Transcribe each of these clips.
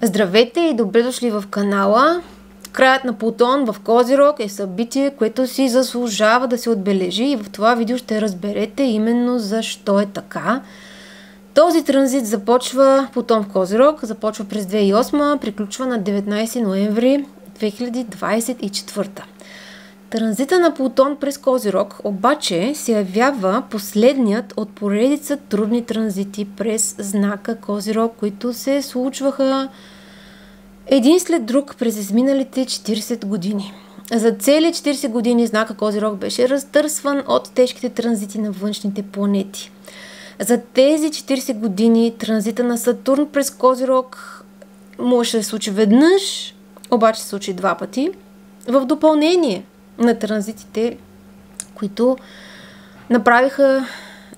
Здравейте и добре дошли в канала. Краят на Плутон в Козирог е събитие, което си заслужава да се отбележи и в това видео ще разберете именно защо е така. Този транзит започва, Плутон в Козирог, започва през 2008, приключва на 19 ноември 2024. Транзита на Плутон през Козирог обаче се явява последният от поредица трудни транзити през знака Козирог, които се случваха един след друг през изминалите 40 години. За цели 40 години знака Козирог беше разтърсван от тежките транзити на външните планети. За тези 40 години транзита на Сатурн през Козирог може да се случи веднъж, обаче се случи два пъти, в допълнение на транзитите, които направиха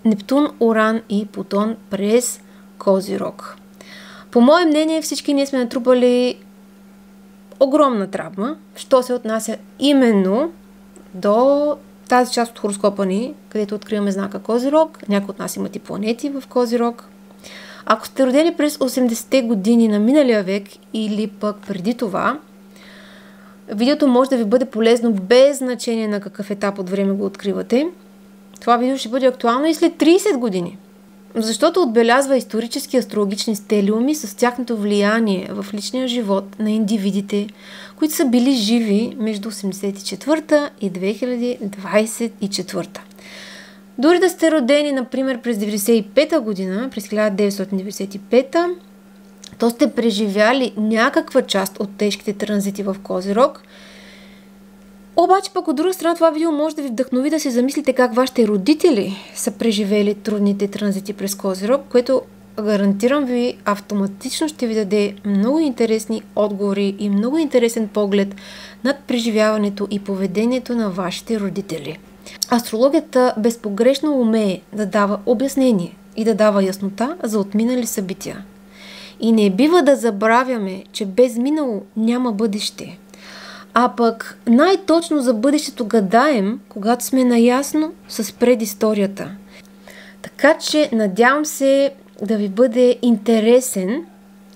Нептун, Уран и Плутон през Козирог. По мое мнение, всички ние сме натрупали огромна травма, що се отнася именно до тази част от хороскопа ни, където откриваме знака Козирог. Някои от нас имат и планети в Козирог. Ако сте родени през 80-те години на миналия век или пък преди това, видеото може да ви бъде полезно без значение на какъв етап от време го откривате. Това видео ще бъде актуално и след 30 години. Защото отбелязва исторически астрологични стелиуми с тяхното влияние в личния живот на индивидите, които са били живи между 1984 и 2024. Дори да сте родени, например, през 1995 година, през 1995, то сте преживяли някаква част от тежките транзити в Козирог. Обаче пък от друга страна това видео може да ви вдъхнови да се замислите как вашите родители са преживели трудните транзити през Козирог, което гарантирам ви автоматично ще ви даде много интересни отговори и много интересен поглед над преживяването и поведението на вашите родители. Астрологията безпогрешно умее да дава обяснение и да дава яснота за отминали събития. И не бива да забравяме, че без минало няма бъдеще. А пък най-точно за бъдещето гадаем, когато сме наясно с предисторията. Така че надявам се да ви бъде интересен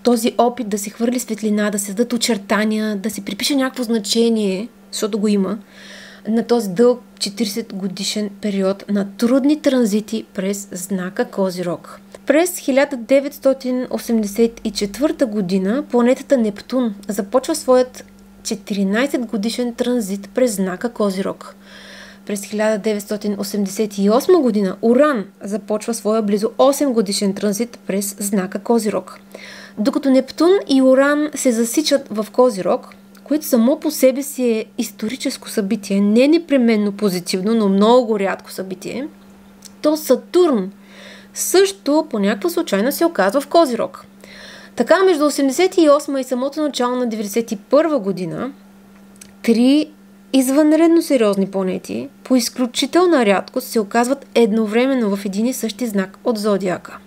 този опит да се хвърли светлина, да се дадат очертания, да се припише някакво значение, защото го има, на този дълъг 40 годишен период на трудни транзити през знака Козирог. През 1984 година планетата Нептун започва своят 14 годишен транзит през знака Козирог. През 1988 година Уран започва своя близо 8 годишен транзит през знака Козирог. Докато Нептун и Уран се засичат в Козирог, което само по себе си е историческо събитие, не непременно позитивно, но много рядко събитие, то Сатурн също по някаква случайност се оказва в Козирог. Така, между 1988 и самото начало на 1991 година, три извънредно сериозни планети по изключителна рядкост се оказват едновременно в един и същи знак от зодиака.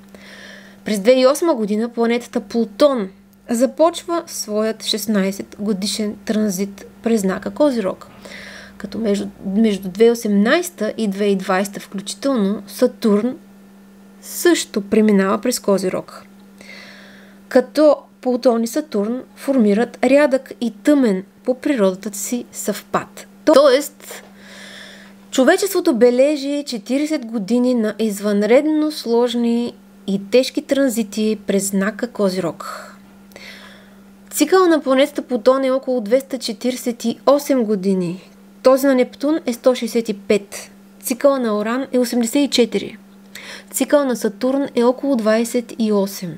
През 2008 година планетата Плутон започва своят 16 годишен транзит през знака Козирог, като между 2018 и 2020 включително Сатурн също преминава през Козирог. Като Плутон и Сатурн формират рядък и тъмен по природата си съвпад. Тоест, човечеството бележи 40 години на извънредно сложни и тежки транзити през знака Козирог. Цикъл на планетата Плутон е около 248 години. Този на Нептун е 165. Цикъл на Уран е 84. Цикъл на Сатурн е около 28.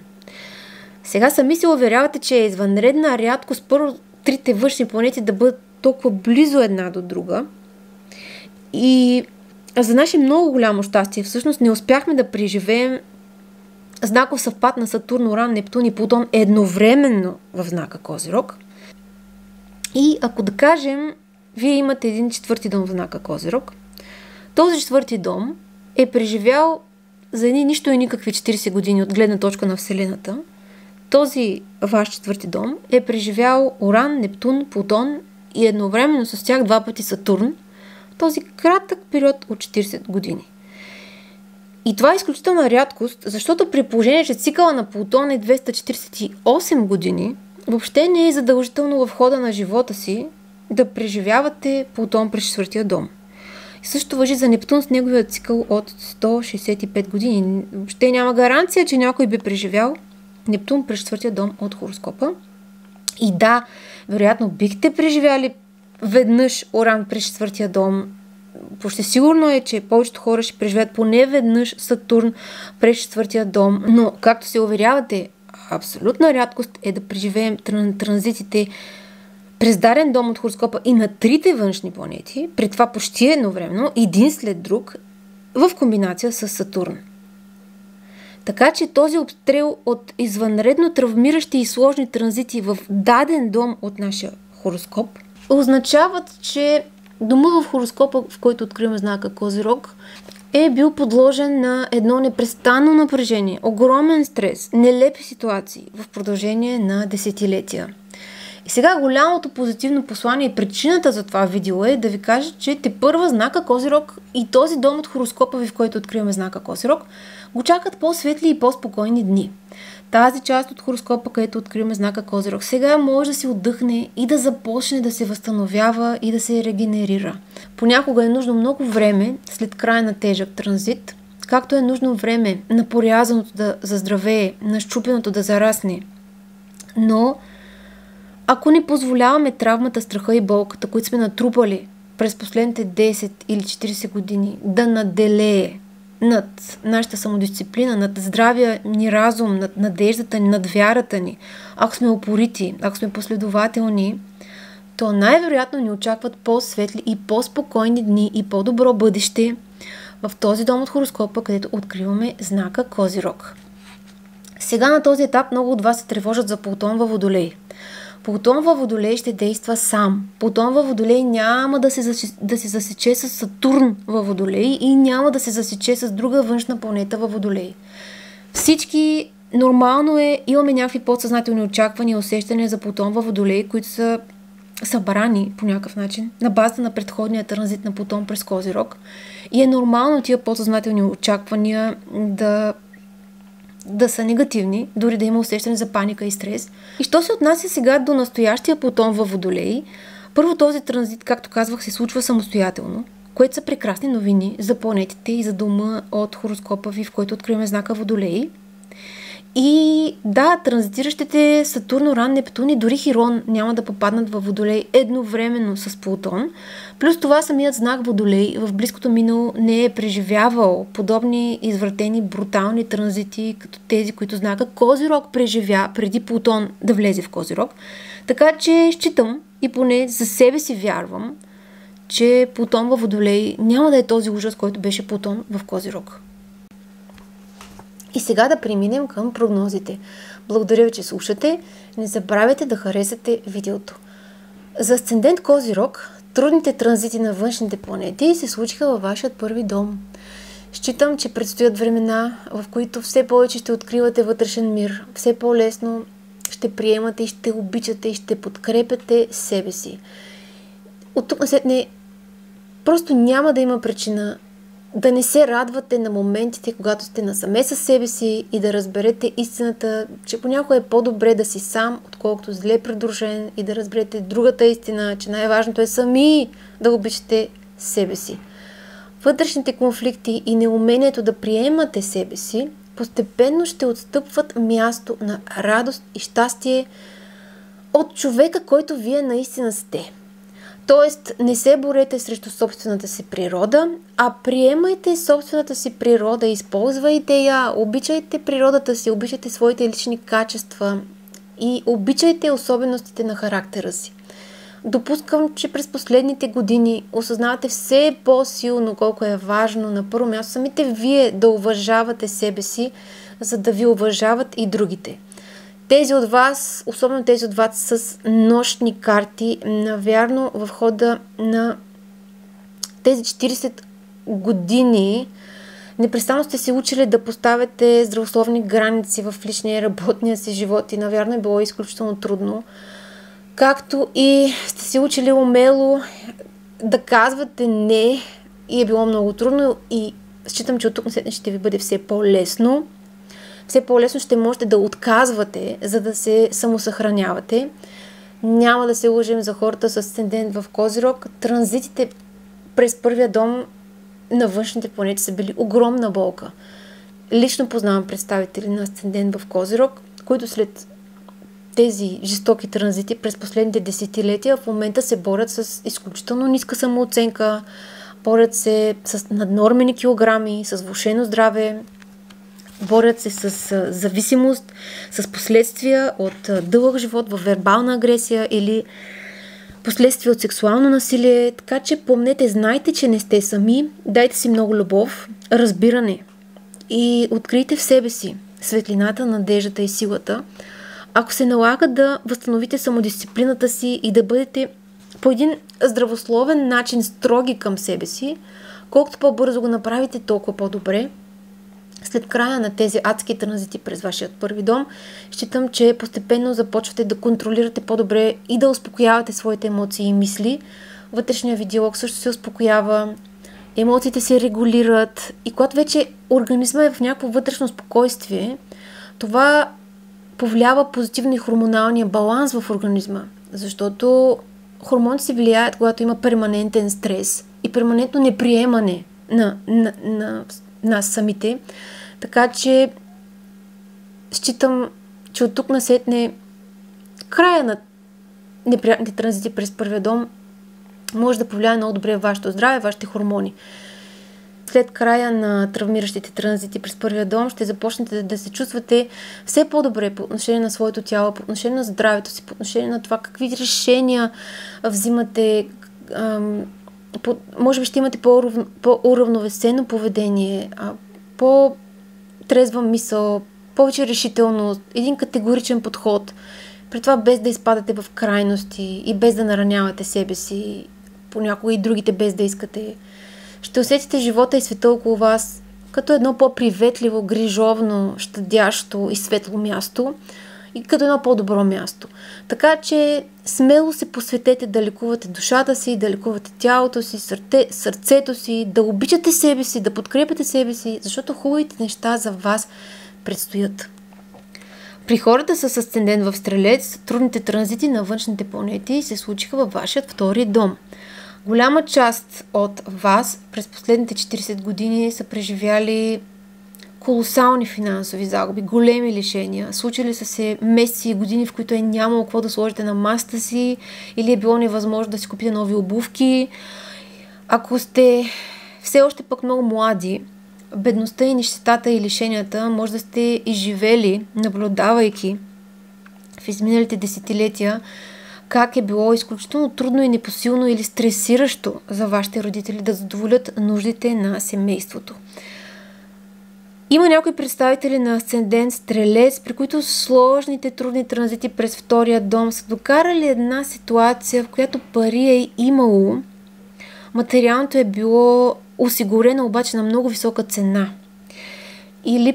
Сега сами се уверявате, че е извънредна рядкост първо трите външни планети да бъдат толкова близо една до друга. И за наше много голямо щастие всъщност не успяхме да преживеем знаков съвпад на Сатурн, Уран, Нептун и Плутон едновременно в знака Козирог. И ако да кажем, вие имате един четвърти дом в знака Козирог, този четвърти дом е преживял за едни нищо и никакви 40 години от гледна точка на Вселената. Този ваш четвърти дом е преживял Уран, Нептун, Плутон и едновременно с тях два пъти Сатурн в този кратък период от 40 години. И това е изключителна рядкост, защото при положение, че цикъла на Плутон е 248 години, въобще не е задължително в хода на живота си да преживявате Плутон през четвъртия дом. И също важи за Нептун с неговия цикъл от 165 години. Въобще няма гаранция, че някой би преживял Нептун през четвъртия дом от хороскопа. И да, вероятно бихте преживяли веднъж Уран през четвъртия дом. Почти сигурно е, че повечето хора ще преживеят поне веднъж Сатурн през четвъртия дом. Но, както се уверявате, абсолютна рядкост е да преживеем транзитите през даден дом от хороскопа и на трите външни планети, при това почти едновременно, един след друг, в комбинация с Сатурн. Така че този обстрел от извънредно травмиращи и сложни транзити в даден дом от нашия хороскоп означават, че дома в хороскопа, в който откриваме знака Козирог, е бил подложен на едно непрестанно напрежение, огромен стрес, нелепи ситуации в продължение на десетилетия. И сега голямото позитивно послание и причината за това видео е да ви кажа, че тепърва знака Козирог и този дом от хороскопа ви, в който откриваме знака Козирог, го чакат по-светли и по-спокойни дни. Тази част от хороскопа, където откриваме знака Козирог, сега може да си отдъхне и да започне да се възстановява и да се регенерира. Понякога е нужно много време след края на тежък транзит, както е нужно време на порязаното да заздравее, на счупеното да зарасне. Но ако не позволяваме травмата, страха и болката, които сме натрупали през последните 10 или 40 години, да наделее над нашата самодисциплина, над здравия ни разум, над надеждата ни, над вярата ни, ако сме упорити, ако сме последователни, то най-вероятно ни очакват по-светли и по-спокойни дни и по-добро бъдеще в този дом от хороскопа, където откриваме знака Козирог. Сега на този етап много от вас се тревожат за Плутон във Водолей. Плутон във Водолей ще действа сам. Плутон във Водолей няма да се засече с Сатурн във Водолей и няма да се засече с друга външна планета във Водолей. Всички нормално е, имаме някакви подсъзнателни очаквания и усещания за Плутон във Водолей, които са събрани по някакъв начин на база на предходния транзит на Плутон през Козирог. И е нормално тия подсъзнателни очаквания да са негативни, дори да има усещане за паника и стрес. И що се отнася сега до настоящия Плутон във Водолей, първо този транзит, както казвах, се случва самостоятелно, което са прекрасни новини за планетите и за дома от хороскопа ви, в който откриваме знака Водолей. И да, транзитиращите Сатурн, Уран, Нептун и дори Хирон няма да попаднат във Водолей едновременно с Плутон. Плюс това самият знак Водолей в близкото минало не е преживявал подобни извратени, брутални транзити, като тези, които знака Козирог преживя преди Плутон да влезе в Козирог. Така че считам и поне за себе си вярвам, че Плутон във Водолей няма да е този ужас, който беше Плутон в Козирог. И сега да преминем към прогнозите. Благодаря ви, че слушате. Не забравяйте да харесате видеото. За асцендент Козирог, трудните транзити на външните планети се случиха във вашият първи дом. Считам, че предстоят времена, в които все повече ще откривате вътрешен мир, все по-лесно ще приемате и ще обичате и ще подкрепяте себе си. От тук насетне просто няма да има причина да не се радвате на моментите, когато сте насаме със себе си и да разберете истината, че понякога е по-добре да си сам, отколкото зле придружен, и да разберете другата истина, че най-важното е сами да обичате себе си. Вътрешните конфликти и неумението да приемате себе си постепенно ще отстъпват място на радост и щастие от човека, който вие наистина сте. Тоест, не се борете срещу собствената си природа, а приемайте собствената си природа, използвайте я, обичайте природата си, обичайте своите лични качества и обичайте особеностите на характера си. Допускам, че през последните години осъзнавате все по-силно колко е важно на първо място самите вие да уважавате себе си, за да ви уважават и другите. Тези от вас, особено тези от вас с нощни карти, навярно в хода на тези 40 години непрестанно сте се учили да поставяте здравословни граници в личния и работния си живот и навярно е било изключително трудно. Както и сте се учили умело да казвате не и е било много трудно и считам, че от тук насетне ще ви бъде все по-лесно. все по-лесно ще можете да отказвате, за да се самосъхранявате. Няма да се лъжим за хората с асцендент в Козирог. Транзитите през първия дом на външните планети са били огромна болка. Лично познавам представители на асцендент в Козирог, които след тези жестоки транзити през последните десетилетия в момента се борят с изключително ниска самооценка, борят се с наднормени килограми, с влошено здраве, борят се с зависимост, с последствия от дълъг живот в вербална агресия или последствия от сексуално насилие. Така че помнете, знайте, че не сте сами, дайте си много любов, разбиране и открийте в себе си светлината, надеждата и силата. Ако се налага да възстановите самодисциплината си и да бъдете по един здравословен начин строги към себе си, колкото по-бързо го направите, толкова по-добре. След края на тези адски транзити през вашият първи дом, считам, че постепенно започвате да контролирате по-добре и да успокоявате своите емоции и мисли. Вътрешният ви диалог също се успокоява, емоциите се регулират и когато вече организма е в някакво вътрешно спокойствие, това повлиява позитивно и хормоналния баланс в организма, защото хормоните се влияят, когато има перманентен стрес и перманентно неприемане на нас самите. Така че считам, че от тук насетне края на неприятните транзити през първия дом може да повлияе много добре вашето здраве, вашите хормони. След края на травмиращите транзити през първия дом ще започнете да се чувствате все по-добре по отношение на своето тяло, по отношение на здравето си, по отношение на това какви решения взимате. Може би ще имате по-уравновесено поведение, по-трезва мисъл, повече решителност, един категоричен подход. При това без да изпадате в крайности и без да наранявате себе си, понякога и другите без да искате. Ще усетите живота и света около вас като едно по-приветливо, грижовно, щадящо и светло място и като едно по-добро място. Така че смело се посветете да лекувате душата си, да лекувате тялото си, сърцето си, да обичате себе си, да подкрепяте себе си, защото хубавите неща за вас предстоят. При хората с асцендент в Стрелец, трудните транзити на външните планети се случиха във вашият втори дом. Голяма част от вас през последните 40 години са преживяли колосални финансови загуби, големи лишения. Случили са се месеци и години, в които е нямало какво да сложите на масата си или е било невъзможно да си купите нови обувки. Ако сте все още пък много млади, бедността и нищетата и лишенията може да сте изживели, наблюдавайки в изминалите десетилетия как е било изключително трудно и непосилно или стресиращо за вашите родители да задоволят нуждите на семейството. Има някои представители на асцендент Стрелец, при които сложните трудни транзити през втория дом са докарали една ситуация, в която пари е имало, материалното е било осигурено обаче на много висока цена. Или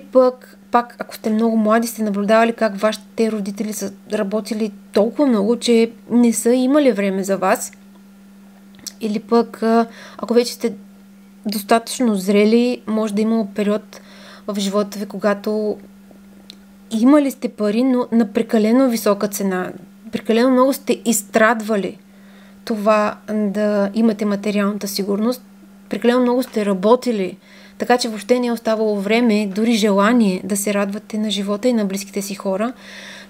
пак, ако сте много млади, сте наблюдавали как вашите родители са работили толкова много, че не са имали време за вас. Или пък, ако вече сте достатъчно зрели, може да има период в живота ви, когато имали сте пари, но на прекалено висока цена. Прекалено много сте изстрадвали това да имате материалната сигурност. Прекалено много сте работили, така че въобще не е оставало време, дори желание да се радвате на живота и на близките си хора.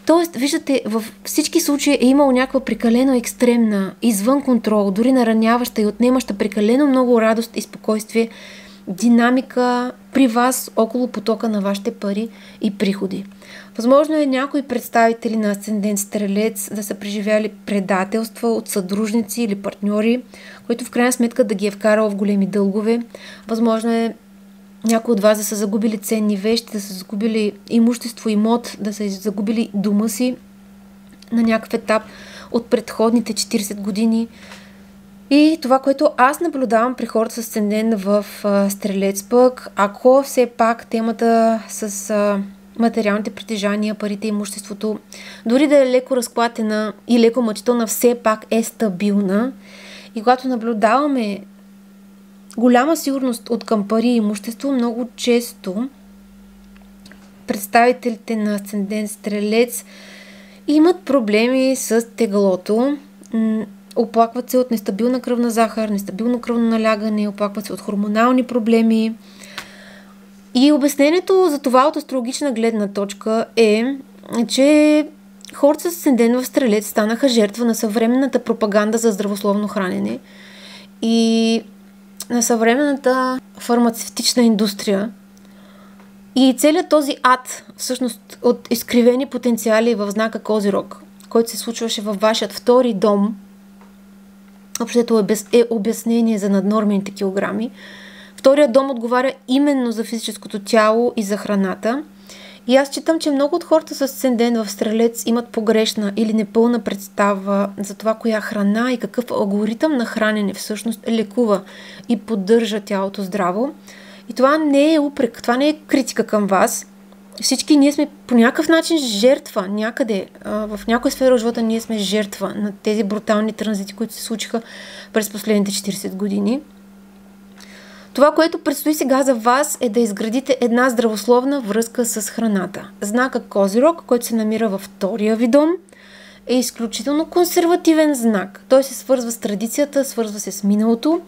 Тоест, виждате, във всички случаи е имало някаква прекалено екстремна, извън контрол, дори нараняваща и отнемаща прекалено много радост и спокойствие, динамика при вас около потока на вашите пари и приходи. Възможно е някои представители на асцендент Стрелец да са преживяли предателства от съдружници или партньори, които в крайна сметка да ги е вкарало в големи дългове. Възможно е някои от вас да са загубили ценни вещи, да са загубили имущество, имот, да са загубили дома си на някакъв етап от предходните 40 години. И това, което аз наблюдавам при хората с асцендент в Стрелец пък, ако все пак темата с материалните притежания, парите, имуществото, дори да е леко разклатена и леко мъчителна, все пак е стабилна. И когато наблюдаваме голяма сигурност от към пари и имущество, много често представителите на асцендент Стрелец имат проблеми с теглото. Оплакват се от нестабилна кръвна захар, нестабилно кръвно налягане, оплакват се от хормонални проблеми. И обяснението за това от астрологична гледна точка е, че хората с асцендент в Стрелец станаха жертва на съвременната пропаганда за здравословно хранене и на съвременната фармацевтична индустрия. И целият този ад, всъщност от изкривени потенциали в знака Козирог, който се случваше във вашият втори дом, общото е обяснение за наднормените килограми. Вторият дом отговаря именно за физическото тяло и за храната. И аз считам, че много от хората с асцендент в Стрелец имат погрешна или непълна представа за това, коя храна и какъв алгоритъм на хранене всъщност лекува и поддържа тялото здраво. И това не е упрек, това не е критика към вас. Всички ние сме по някакъв начин жертва някъде. В някоя сфера от живота ние сме жертва на тези брутални транзити, които се случиха през последните 40 години. Това, което предстои сега за вас, е да изградите една здравословна връзка с храната. Знака Козирог, който се намира във втория ви дом, е изключително консервативен знак. Той се свързва с традицията, свързва се с миналото.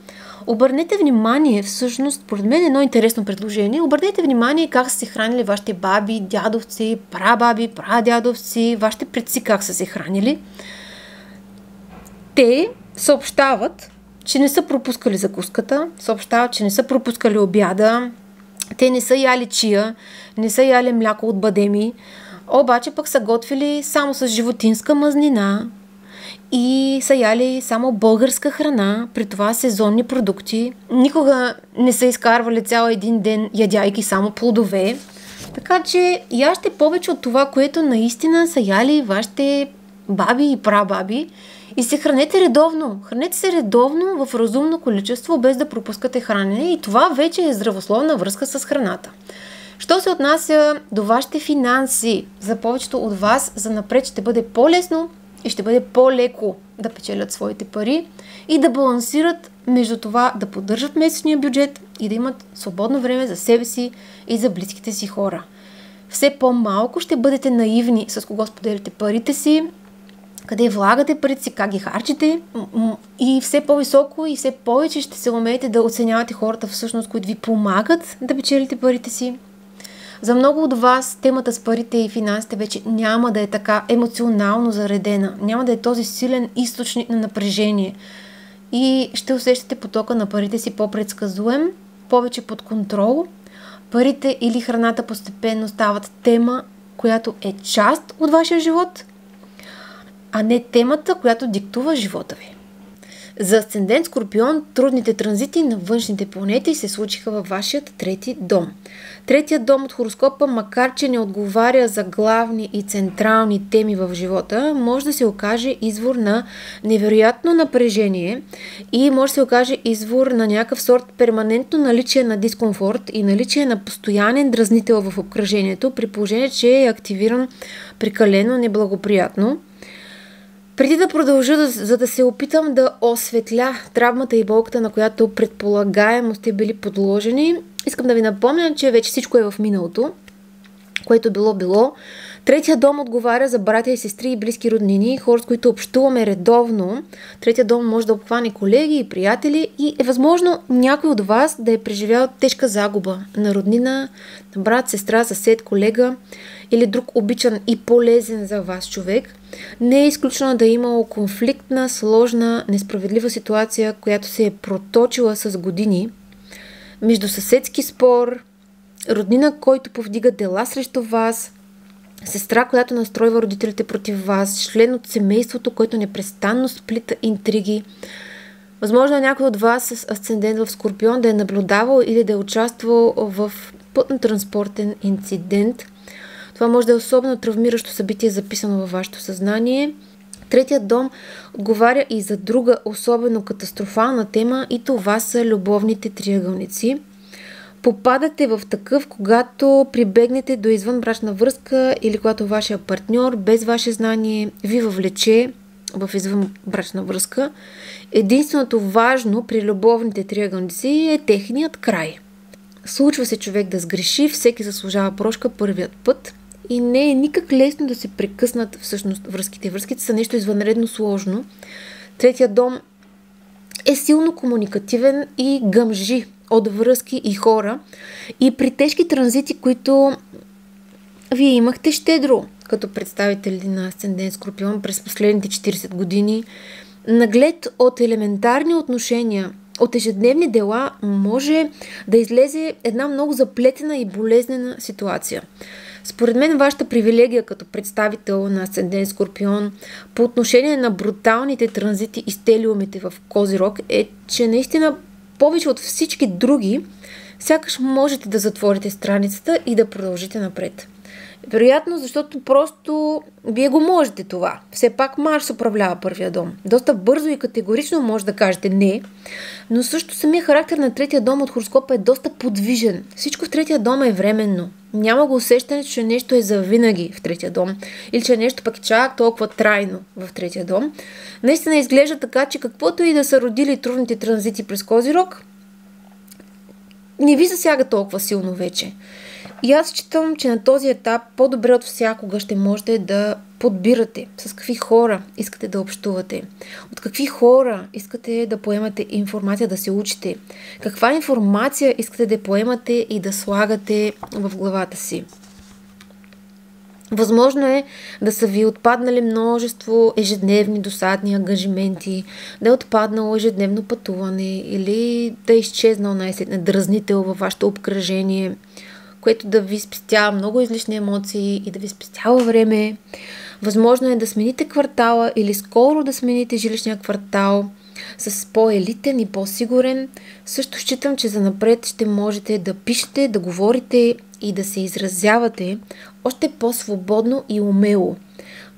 Обърнете внимание, всъщност, според мен едно интересно предложение, обърнете внимание как са се хранили вашите баби, дядовци, прабаби, прадядовци, вашите предци как са се хранили. Те съобщават, че не са пропускали закуската, съобщават, че не са пропускали обяда, те не са яли чия, не са яли мляко от бадеми, обаче пък са готвили само с животинска мазнина и са яли само българска храна, при това сезонни продукти. Никога не са изкарвали цял един ден ядяйки само плодове. Така че яжте повече от това, което наистина са яли вашите баби и прабаби и се хранете редовно. Хранете се редовно в разумно количество, без да пропускате хранене и това вече е здравословна връзка с храната. Що се отнася до вашите финанси, за повечето от вас занапред ще бъде по-лесно и ще бъде по-леко да печелят своите пари и да балансират между това да поддържат месечния бюджет и да имат свободно време за себе си и за близките си хора. Все по-малко ще бъдете наивни с кого споделяте парите си, къде влагате парите си, как ги харчите и все по-високо и все повече ще се умеете да оценявате хората всъщност, които ви помагат да печелите парите си. За много от вас темата с парите и финансите вече няма да е така емоционално заредена, няма да е този силен източник на напрежение и ще усещате потока на парите си по-предсказуем, повече под контрол. Парите или храната постепенно стават тема, която е част от вашия живот, а не темата, която диктува живота ви. За асцендент Скорпион трудните транзити на външните планети се случиха във вашият трети дом. Третият дом от хороскопа, макар че не отговаря за главни и централни теми в живота, може да се окаже извор на невероятно напрежение и може да се окаже извор на някакъв сорт перманентно наличие на дискомфорт и наличие на постоянен дразнител в обкръжението, при положение, че е активиран прекалено неблагоприятно. Преди да продължа, за да се опитам да осветля травмата и болката, на която предполагаемо сте били подложени, искам да ви напомня, че вече всичко е в миналото, което било. Третия дом отговаря за братя и сестри и близки роднини, хора, с които общуваме редовно. Третия дом може да обхване колеги и приятели и е възможно някой от вас да е преживял тежка загуба на роднина, на брат, сестра, съсед, колега или друг обичан и полезен за вас човек. Не е изключено да е имало конфликтна, сложна, несправедлива ситуация, която се е проточила с години. Междусъседски спор, роднина, който повдига дела срещу вас, сестра, която настройва родителите против вас, член от семейството, който непрестанно сплита интриги. Възможно е някой от вас с асцендент в Скорпион да е наблюдавал или да е участвал в пътно-транспортен инцидент. Това може да е особено травмиращо събитие, записано във вашето съзнание. Третият дом отговаря и за друга особено катастрофална тема и това са любовните триъгълници. Попадате в такъв, когато прибегнете до извънбрачна връзка или когато вашия партньор без ваше знание ви въвлече в извънбрачна връзка. Единственото важно при любовните триъгълници е техният край. Случва се човек да сгреши, всеки заслужава прошка първият път и не е никак лесно да се прекъснат всъщност връзките. Връзките са нещо извънредно сложно. Третия дом е силно комуникативен и гъмжи от връзки и хора. И при тежки транзити, които вие имахте щедро като представители на Асцендент Скорпион през последните 40 години, наглед от елементарни отношения, от ежедневни дела, може да излезе една много заплетена и болезнена ситуация. Според мен вашата привилегия като представител на Асцендент Скорпион по отношение на бруталните транзити и стелиумите в Козирог е, че наистина повече от всички други, сякаш можете да затворите страницата и да продължите напред. Вероятно, защото просто вие го можете това. Все пак Марс управлява първия дом. Доста бързо и категорично може да кажете не, но също самия характер на третия дом от хороскопа е доста подвижен. Всичко в третия дом е временно. Няма го усещане, че нещо е завинаги в третия дом или че нещо пък е чак толкова трайно в третия дом. Наистина изглежда така, че каквото и да са родили трудните транзити през Козирог, не ви засяга толкова силно вече. И аз считам, че на този етап по-добре от всякога ще можете да подбирате с какви хора искате да общувате, от какви хора искате да поемате информация, да се учите, каква информация искате да поемате и да слагате в главата си. Възможно е да са ви отпаднали множество ежедневни досадни ангажименти, да е отпаднало ежедневно пътуване или да е изчезнал най-сетне дразнител във вашето обкръжение, което да ви спестява много излишни емоции и да ви спестява време. Възможно е да смените квартала или скоро да смените жилищния квартал с по-елитен и по-сигурен. Също считам, че занапред ще можете да пишете, да говорите и да се изразявате още по-свободно и умело.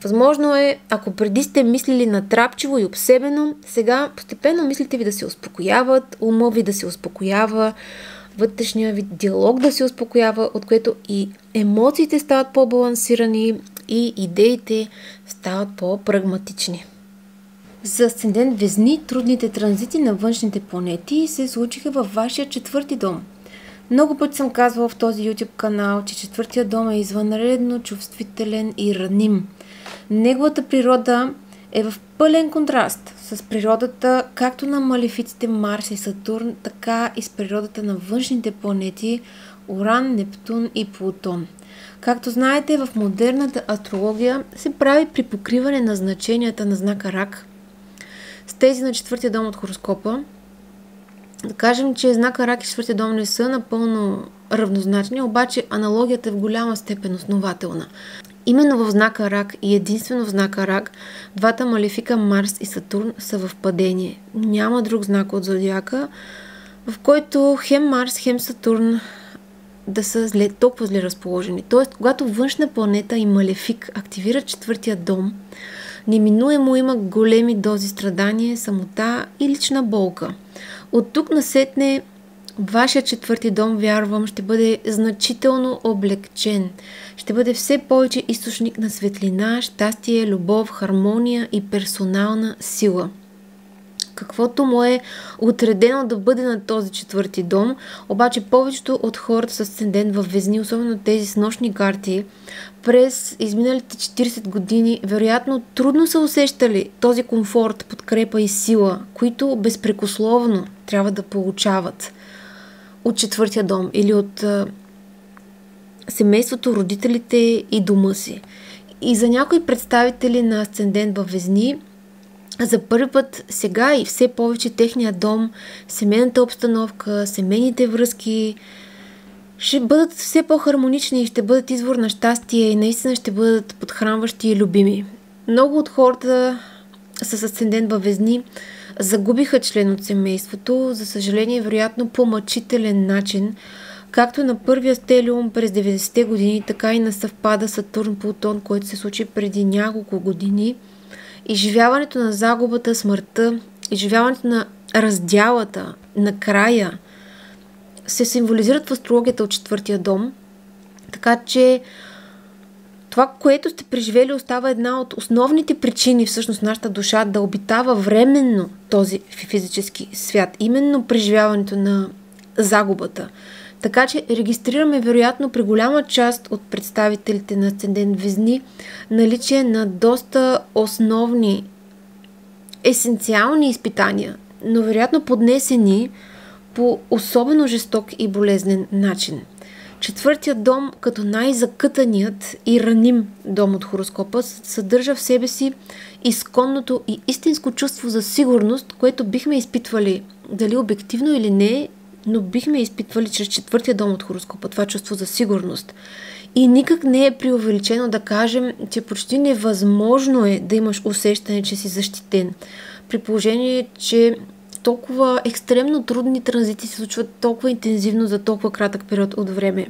Възможно е, ако преди сте мислили натрапчиво и обсебено, сега постепенно мислите ви да се успокояват, ума ви да се успокоява, вътрешния ви диалог да се успокоява, от което и емоциите стават по-балансирани и идеите стават по-прагматични. За Асцендент Везни трудните транзити на външните планети се случиха във вашия четвърти дом. Много пъти съм казвала в този YouTube канал, че четвъртия дом е извънредно чувствителен и раним. Неговата природа е в пълен контраст с природата както на малефиците Марс и Сатурн, така и с природата на външните планети Уран, Нептун и Плутон. Както знаете, в модерната астрология се прави при покриване на значенията на знака Рак с тези на четвъртия дом от хороскопа. Да кажем, че знака Рак и четвъртия дом не са напълно равнозначни, обаче аналогията е в голяма степен основателна. Именно в знака Рак и единствено в знака Рак двата малефика Марс и Сатурн са в падение. Няма друг знак от зодиака, в който хем Марс, хем Сатурн да са толкова зле разположени. Тоест, когато външна планета и малефик активира четвъртия дом, неминуемо има големи дози страдание, самота и лична болка. От тук насетне вашия четвърти дом, вярвам, ще бъде значително облегчен. Ще бъде все повече източник на светлина, щастие, любов, хармония и персонална сила. Каквото му е отредено да бъде на този четвърти дом, обаче повечето от хората с асцендент във Везни, особено тези с нощни карти, през изминалите 40 години, вероятно трудно са усещали този комфорт, подкрепа и сила, които безпрекословно трябва да получават от четвъртия дом или от семейството, родителите и дома си. И за някои представители на асцендент във Везни, за първи път сега и все повече техния дом, семейната обстановка, семейните връзки ще бъдат все по-хармонични и ще бъдат извор на щастие и наистина ще бъдат подхранващи и любими. Много от хората с асцендент във Везни загубиха член от семейството, за съжаление, вероятно по мъчителен начин, както на първия стелиум през 90-те години, така и на съвпада Сатурн-Плутон, който се случи преди няколко години. Изживяването на загубата, смъртта, изживяването на раздялата, на края се символизират в астрологията от четвъртия дом, така че това, което сте преживели, остава една от основните причини всъщност нашата душа да обитава временно този физически свят. Именно преживяването на загубата. Така че регистрираме вероятно при голяма част от представителите на асцендент Везни наличие на доста основни, есенциални изпитания, но вероятно поднесени по особено жесток и болезнен начин. Четвъртият дом, като най-закътаният и раним дом от хороскопа, съдържа в себе си изконното и истинско чувство за сигурност, което бихме изпитвали, дали обективно или не, но бихме изпитвали чрез четвъртия дом от хороскопа, това чувство за сигурност. И никак не е преувеличено да кажем, че почти невъзможно е да имаш усещане, че си защитен. При положение, че толкова екстремно трудни транзити се случват толкова интензивно за толкова кратък период от време.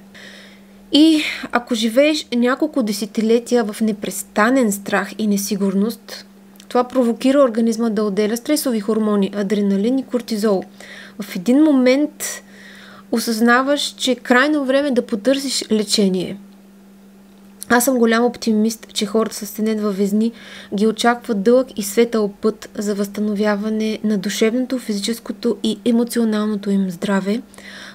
И ако живееш няколко десетилетия в непрестанен страх и несигурност, това провокира организма да отделя стресови хормони, адреналин и кортизол. В един момент осъзнаваш, че е крайно време да потърсиш лечение. Аз съм голям оптимист, че хората с асцендент във Везни ги очаква дълъг и светъл път за възстановяване на душевното, физическото и емоционалното им здраве,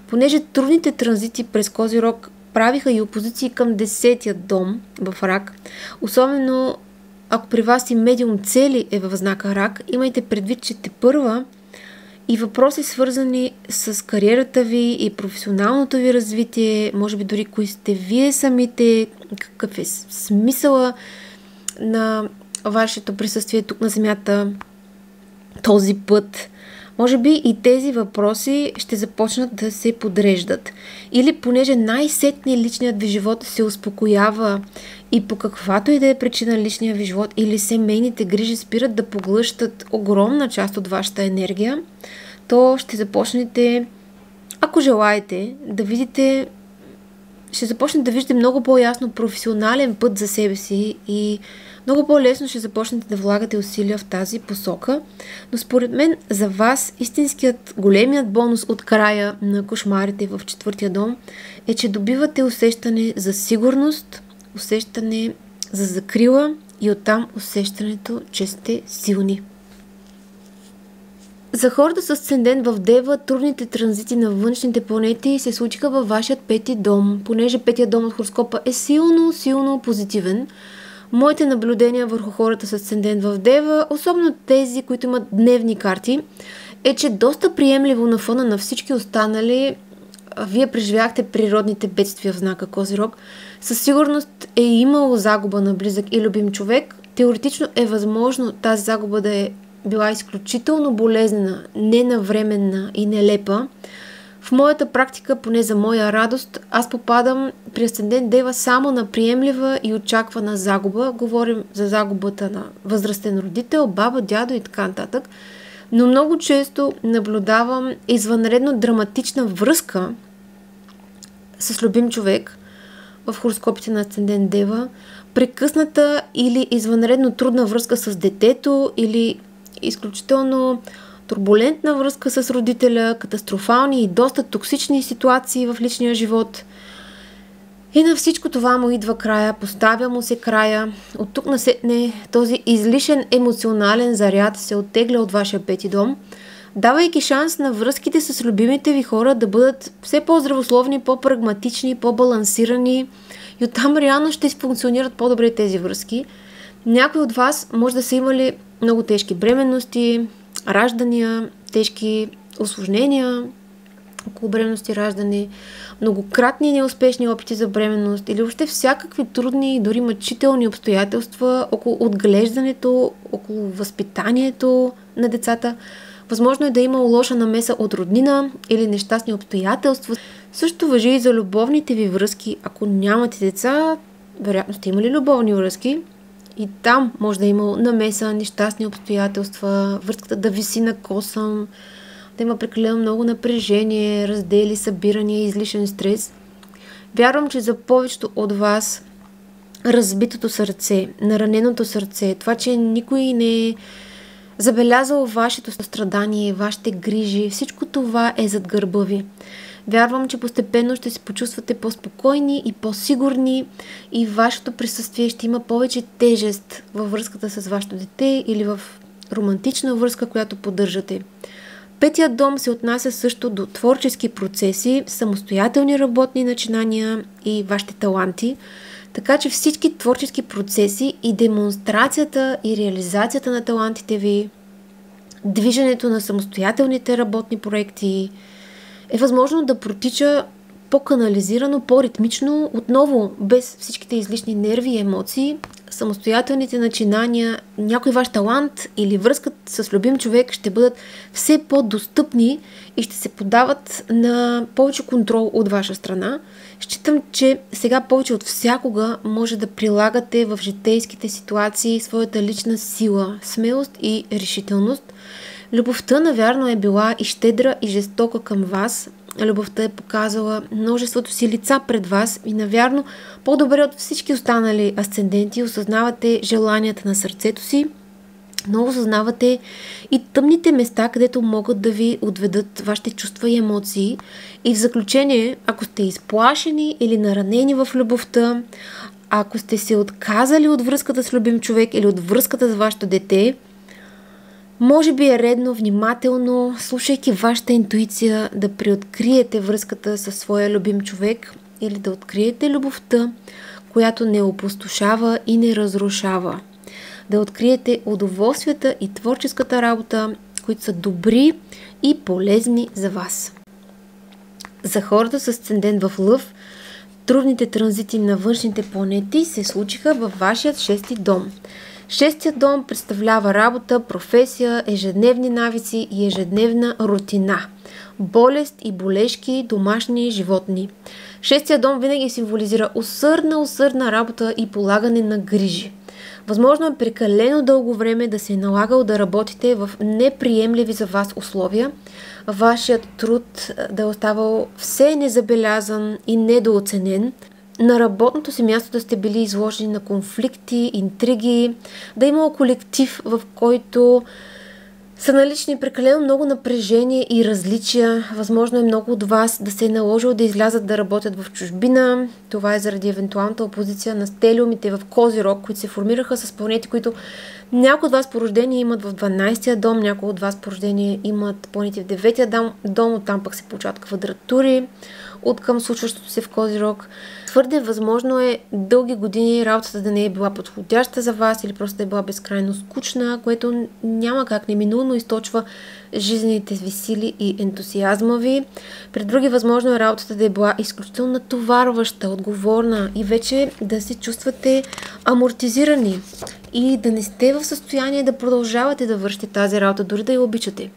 понеже трудните транзити през Козирог правиха и опозиции към 10-тия дом в Рак. Особено ако при вас и медиум цели е във знака Рак, имайте предвид, че тепърва и въпроси свързани с кариерата ви и професионалното ви развитие, може би дори кои сте вие самите, какъв е смисъла на вашето присъствие тук на Земята, този път. Може би и тези въпроси ще започнат да се подреждат. Или понеже най-сетне личният ви живот се успокоява и по каквато и да е причина личния ви живот или семейните грижи спират да поглъщат огромна част от вашата енергия, то ще започнете, ако желаете, да видите, ще започнете да виждате много по-ясно професионален път за себе си и много по-лесно ще започнете да влагате усилия в тази посока. Но според мен за вас истинският големият бонус от края на кошмарите в четвъртия дом е, че добивате усещане за сигурност, усещане за закрила и оттам усещането, че сте силни. За хората с асцендент в Дева, трудните транзити на външните планети се случиха във вашият пети дом, понеже петия дом от хороскопа е силно позитивен. Моите наблюдения върху хората с асцендент в Дева, особено тези, които имат дневни карти, е, че доста приемливо на фона на всички останали вие преживяхте природните бедствия в знака Козирог. Със сигурност е имало загуба на близък и любим човек. Теоретично е възможно тази загуба да е била изключително болезнена, ненавременна и нелепа. В моята практика, поне за моя радост, аз попадам при асцендент Дева само на приемлива и очаквана загуба. Говорим за загубата на възрастен родител, баба, дядо и така нататък. Но много често наблюдавам извънредно драматична връзка с любим човек в хороскопите на асцендент Дева, прекъсната или извънредно трудна връзка с детето или изключително турбулентна връзка с родителя, катастрофални и доста токсични ситуации в личния живот. И на всичко това му идва края, поставя му се края. От тук насетне този излишен емоционален заряд се оттегля от вашия пети дом, давайки шанс на връзките с любимите ви хора да бъдат все по-здравословни, по-прагматични, по-балансирани и оттам реално ще функционират по-добре тези връзки. Някои от вас може да са имали много тежки бременности, раждания, тежки усложнения около бременност и раждане, многократни неуспешни опити за бременност или въобще всякакви трудни и дори мъчителни обстоятелства около отглеждането, около възпитанието на децата. Възможно е да има лоша намеса от роднина или нещастни обстоятелства. Също важи и за любовните ви връзки. Ако нямате деца, вероятно сте имали любовни връзки. И там може да има намеса, нещастни обстоятелства, връзката да виси на косъм, да има прекалено много напрежение, раздели, събирания, излишен стрес. Вярвам, че за повечето от вас разбитото сърце, нараненото сърце, това, че никой не е забелязал вашето страдание, вашите грижи, всичко това е зад гърба ви. Вярвам, че постепенно ще се почувствате по-спокойни и по-сигурни и вашето присъствие ще има повече тежест във връзката с вашето дете или в романтична връзка, която поддържате. Петият дом се отнася също до творчески процеси, самостоятелни работни начинания и вашите таланти. Така че всички творчески процеси и демонстрацията и реализацията на талантите ви, движенето на самостоятелните работни проекти е възможно да протича по-канализирано, по-ритмично, отново без всичките излишни нерви и емоции. Самостоятелните начинания, някой ваш талант или връзкът с любим човек ще бъдат все по-достъпни и ще се подават на повече контрол от ваша страна. Считам, че сега повече от всякога може да прилагате в житейските ситуации своята лична сила, смелост и решителност. Любовта, навярно, е била и щедра, и жестока към вас. Любовта е показала множеството си лица пред вас и, навярно, по-добре от всички останали асценденти осъзнавате желанията на сърцето си, но осъзнавате и тъмните места, където могат да ви отведат вашите чувства и емоции. И в заключение, ако сте изплашени или наранени в любовта, ако сте се отказали от връзката с любим човек или от връзката с вашето дете, може би е редно, внимателно, слушайки вашата интуиция, да преоткриете връзката със своя любим човек или да откриете любовта, която не опустошава и не разрушава. Да откриете удоволствията и творческата работа, които са добри и полезни за вас. За хората с асцендент в Лъв, трудните транзити на външните планети се случиха във вашият 6-ти дом. Шестият дом представлява работа, професия, ежедневни навици и ежедневна рутина. Болест и болешки, домашни животни. Шестият дом винаги символизира усърдна работа и полагане на грижи. Възможно е прекалено дълго време да се е налагало да работите в неприемливи за вас условия. Вашият труд да е оставал все незабелязан и недооценен. На работното си място да сте били изложени на конфликти, интриги, да е имало колектив, в който са налични прекалено много напрежение и различия. Възможно е много от вас да се е наложило да излязат да работят в чужбина. Това е заради евентуалната опозиция на стелиумите в Козирог, които се формираха с планети, които някои от вас по рождение имат в 12-я дом, някои от вас по рождение имат планети в 9-я дом, оттам пък се получават квадратури от към случващото се в Козирог. Твърде възможно е дълги години работата да не е била подходяща за вас или просто да е била безкрайно скучна, което няма как неминуемо източва жизнените ви сили и ентусиазма ви. При други възможно е работата да е била изключително натоварваща, отговорна и вече да се чувствате амортизирани и да не сте в състояние да продължавате да вършите тази работа, дори да я обичате.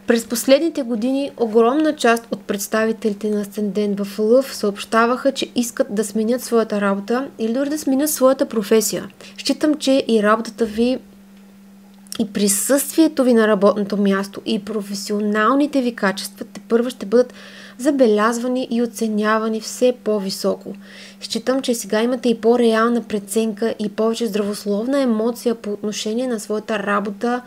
През последните години огромна част от представителите на асцендент в Лъв съобщаваха, че искат да сменят своята работа или дори да сменят своята професия. Считам, че и работата ви, и присъствието ви на работното място, и професионалните ви качества тепърва ще бъдат забелязвани и оценявани все по-високо. Считам, че сега имате и по-реална преценка и повече здравословна емоция по отношение на своята работа,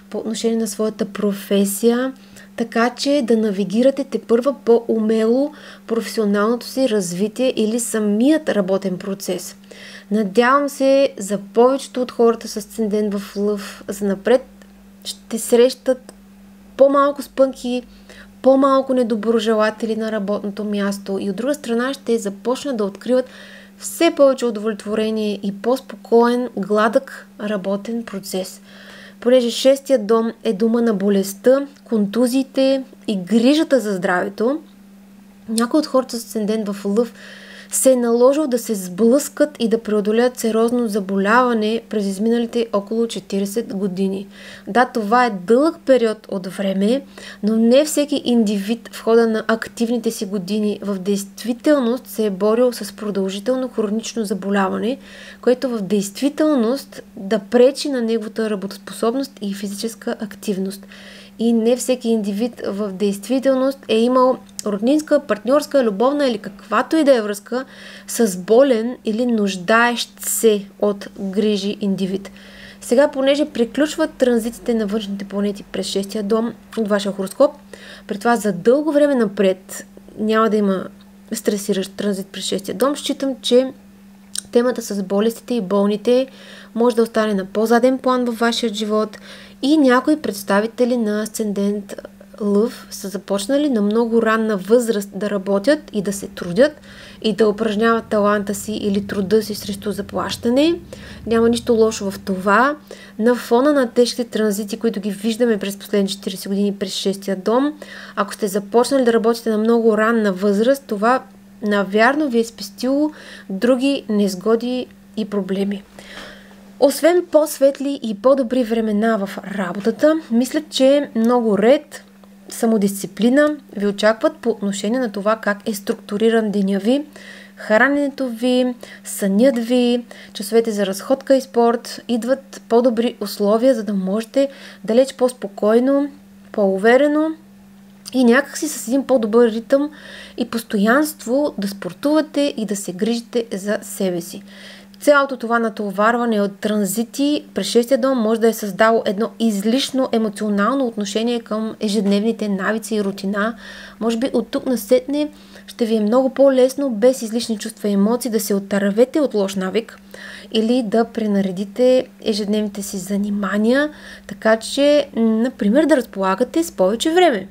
по отношение на своята професия, така че да навигирате тепърва по-умело професионалното си развитие или самият работен процес. Надявам се за повечето от хората с асцендент в Лъв занапред ще срещат по-малко спънки, по-малко недоброжелатели на работното място и от друга страна ще започнат да откриват все повече удовлетворение и по-спокоен, гладък работен процес. Понеже шестият дом е дома на болестта, контузиите и грижата за здравето, някои от хората с асцендент в Лъв се е наложил да се сблъскат и да преодолеят сериозно заболяване през изминалите около 40 години. Да, това е дълъг период от време, но не всеки индивид в хода на активните си години в действителност се е борил с продължително хронично заболяване, което в действителност да пречи на неговата работоспособност и физическа активност. И не всеки индивид в действителност е имал роднинска, партньорска, любовна или каквато и да е връзка с болен или нуждаещ се от грижи индивид. Сега, понеже приключват транзитите на външните планети през 6-я дом от вашия хороскоп, при това за дълго време напред няма да има стресиращ транзит през 6-я дом, считам, че темата с болестите и болните може да остане на по-заден план във вашия живот и някои представители на асцендент лъв са започнали на много ранна възраст да работят и да се трудят и да упражняват таланта си или труда си срещу заплащане. Няма нищо лошо в това. На фона на тежките транзити, които ги виждаме през последните 40 години през шестия дом, ако сте започнали да работите на много ранна възраст, това навярно ви е спестило други незгоди и проблеми. Освен по-светли и по-добри времена в работата, мисля, че много ред, самодисциплина ви очакват по отношение на това как е структуриран деня ви, храненето ви, сънят ви, часовете за разходка и спорт. Идват по-добри условия, за да можете далеч по-спокойно, по-уверено и някакси с един по-добър ритъм и постоянство да спортувате и да се грижите за себе си. Цялото това натоварване от транзити през шестия дом може да е създало едно излишно емоционално отношение към ежедневните навици и рутина. Може би от тук насетне ще ви е много по-лесно, без излишни чувства и емоции, да се отървете от лош навик или да пренаредите ежедневните си занимания, така че, например, да разполагате с повече време.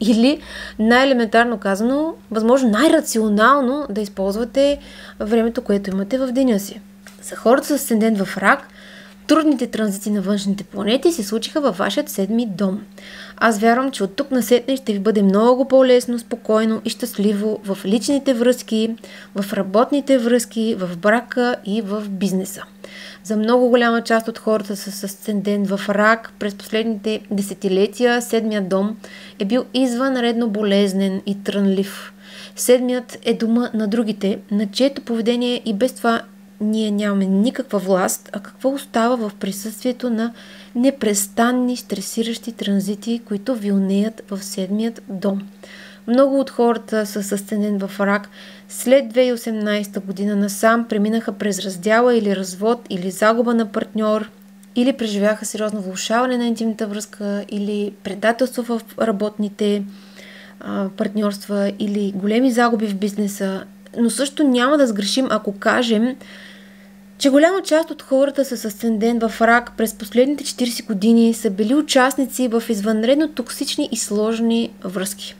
Или, най-елементарно казано, възможно най-рационално да използвате времето, което имате в деня си. За хората с асцендент в Рак, трудните транзити на външните планети се случиха във вашият седми дом. Аз вярвам, че от тук насетне ще ви бъде много по-лесно, спокойно и щастливо в личните връзки, в работните връзки, в брака и в бизнеса. За много голяма част от хората с асцендент в Рак през последните десетилетия седмият дом е бил извънредно болезнен и трънлив. Седмият е дома на другите, на чието поведение и без това ние нямаме никаква власт, а какво остава в присъствието на непрестанни стресиращи транзити, които вилнеят в седмият дом. Много от хората с асцендент в Рак след 2018 година насам преминаха през раздяла или развод, или загуба на партньор, или преживяха сериозно влошаване на интимната връзка, или предателство в работните партньорства, или големи загуби в бизнеса. Но също няма да сгрешим, ако кажем, че голяма част от хората с асцендент в Рак през последните 40 години са били участници в извънредно токсични и сложни връзки.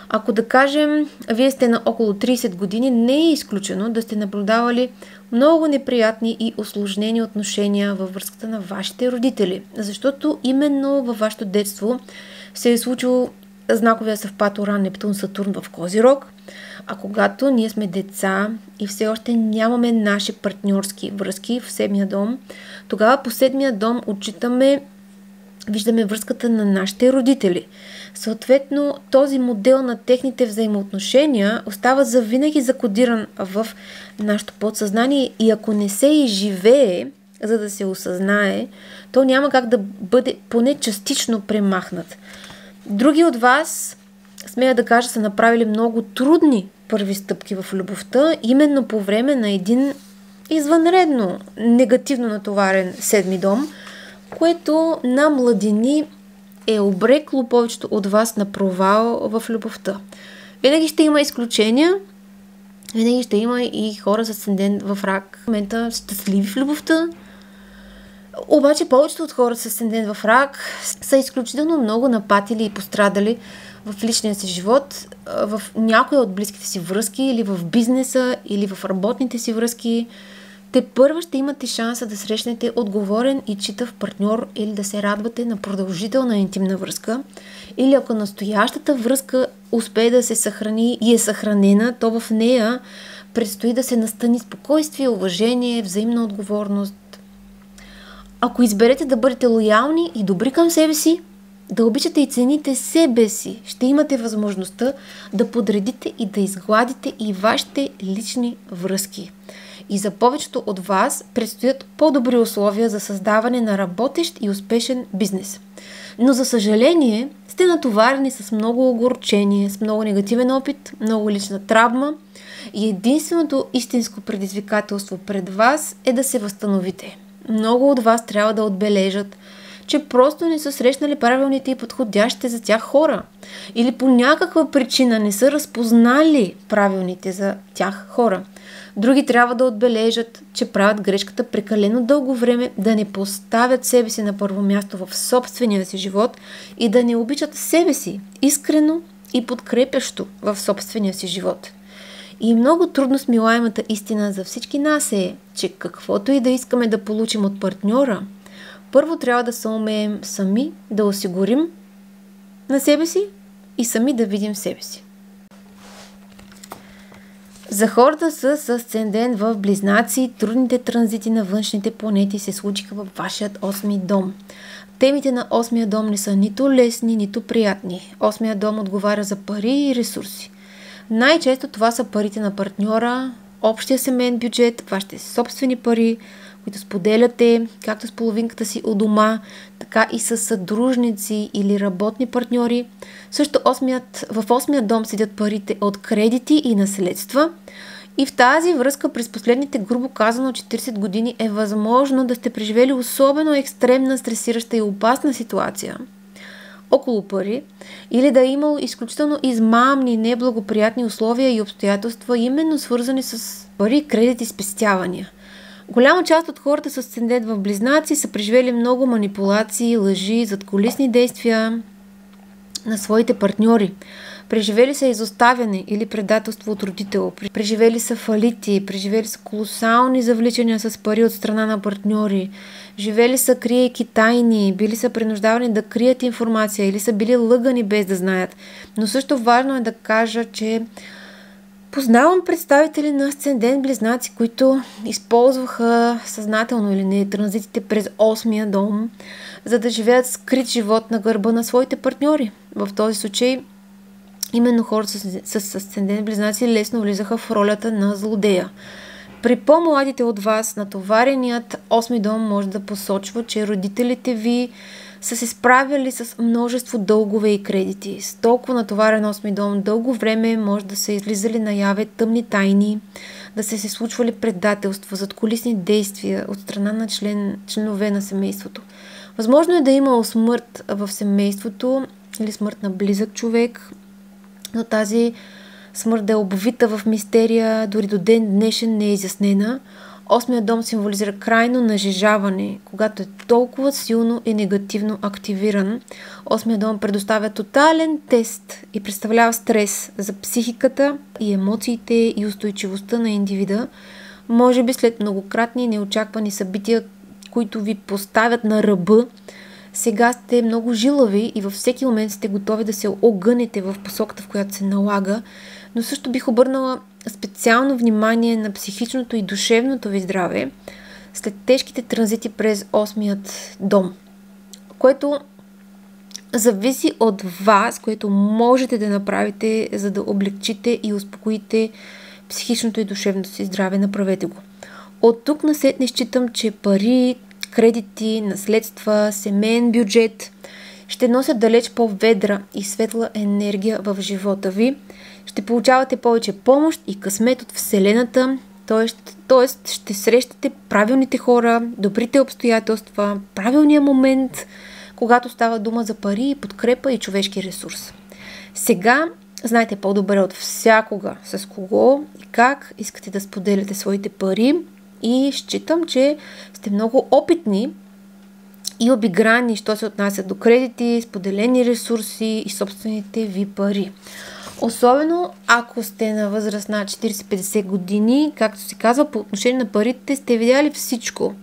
Ако да кажем, вие сте на около 30 години, не е изключено да сте наблюдавали много неприятни и усложнени отношения във връзката на вашите родители, защото именно във вашето детство се е случил знаковия съвпад Уран-Нептун-Сатурн в Козирог, а когато ние сме деца и все още нямаме наши партньорски връзки в седмия дом, тогава по седмия дом виждаме връзката на нашите родители. Съответно, този модел на техните взаимоотношения остава завинаги закодиран в нашето подсъзнание и ако не се изживее, за да се осъзнае, то няма как да бъде поне частично премахнат. Други от вас, смея да кажа, са направили много трудни първи стъпки в любовта, именно по време на един извънредно негативно натоварен седми дом, което на младини е обрекло повечето от вас на провал в любовта. Винаги ще има изключения, винаги ще има и хора с асцендент в Рак, в момента щастливи в любовта. Обаче повечето от хора с асцендент в Рак са изключително много напатили и пострадали в личния си живот, в някои от близките си връзки или в бизнеса, или в работните си връзки. Те първо ще имате шанса да срещнете отговорен и читав партньор или да се радвате на продължителна интимна връзка. Или ако настоящата връзка успее да се съхрани и е съхранена, то в нея предстои да се настани спокойствие, уважение, взаимна отговорност. Ако изберете да бъдете лоялни и добри към себе си, да обичате и цените себе си, ще имате възможността да подредите и да изгладите и вашите лични връзки. И за повечето от вас предстоят по-добри условия за създаване на работещ и успешен бизнес. Но за съжаление сте натоварени с много огорчение, с много негативен опит, много лична травма и единственото истинско предизвикателство пред вас е да се възстановите. Много от вас трябва да отбележат, че просто не са срещнали правилните и подходящите за тях хора. Или по някаква причина не са разпознали правилните за тях хора. Други трябва да отбележат, че правят грешката прекалено дълго време да не поставят себе си на първо място в собствения си живот и да не обичат себе си искрено и подкрепящо в собствения си живот. И много трудно смилаемата истина за всички нас е, че каквото и да искаме да получим от партньора, първо трябва да се умеем сами да осигурим на себе си и сами да видим себе си. За хората с асцендент в Близнаци, трудните транзити на външните планети се случиха във вашият 8-ми дом. Темите на 8-мия дом не са нито лесни, нито приятни. 8-мия дом отговаря за пари и ресурси. Най-често това са парите на партньора, общия семейен бюджет, вашите собствени пари, които споделяте както с половинката си у дома, така и с съдружници или работни партньори. Също в 8-мия дом седят парите от кредити и наследства. И в тази връзка през последните, грубо казано, 40 години е възможно да сте преживели особено екстремна, стресираща и опасна ситуация около пари, или да е имало изключително измамни, неблагоприятни условия и обстоятелства, именно свързани с пари, кредити, спестявания. Голяма част от хората с асцендент в Близнаци са преживели много манипулации, лъжи, задкулисни действия на своите партньори. Преживели са изоставяне или предателство от родител, преживели са фалити, преживели са колосални завличания с пари от страна на партньори, живели са криейки тайни, били са принуждавани да крият информация или са били лъгани без да знаят. Но също важно е да кажа, че познавам представители на асцендент Близнаци, които използваха съзнателно или не транзитите през 8-мия дом, за да живеят скрит живот на гърба на своите партньори. В този случай именно хората с асцендент Близнаци лесно влизаха в ролята на злодея. При по-младите от вас, натовареният 8-ми дом може да посочва, че родителите ви са се справяли с множество дългове и кредити. С толкова натоварен 8-ми дом дълго време може да са излизали наяве тъмни тайни, да са се случвали предателства, задкулисни действия от страна на членове на семейството. Възможно е да е имало смърт в семейството или смърт на близък човек, но тази смърт да е обвита в мистерия, дори до ден днешен не е изяснена. 8-мия дом символизира крайно нажежаване, когато е толкова силно и негативно активиран. 8-мия дом предоставя тотален тест и представлява стрес за психиката и емоциите и устойчивостта на индивида. Може би след многократни неочаквани събития, които ви поставят на ръба, сега сте много жилави и във всеки момент сте готови да се огънете в посоката, в която се налага, но също бих обърнала специално внимание на психичното и душевното ви здраве след тежките транзити през 8-мият дом, което зависи от вас, което можете да направите, за да облегчите и успокоите психичното и душевното си здраве. Направете го. От тук насетне считам, че пари, кредити, наследства, семейен бюджет ще носят далеч по-ведра и светла енергия в живота ви. Ще получавате повече помощ и късмет от Вселената, т.е. ще срещате правилните хора, добрите обстоятелства, правилния момент, когато става дума за пари, подкрепа и човешки ресурс. Сега знаете по-добре от всякога с кого и как искате да споделяте своите пари и считам, че сте много опитни и обиграни, що се отнася до кредити, споделени ресурси и собствените ви пари. Особено ако сте на възраст на 40-50 години, както се казва, по отношение на парите сте видяли всичко.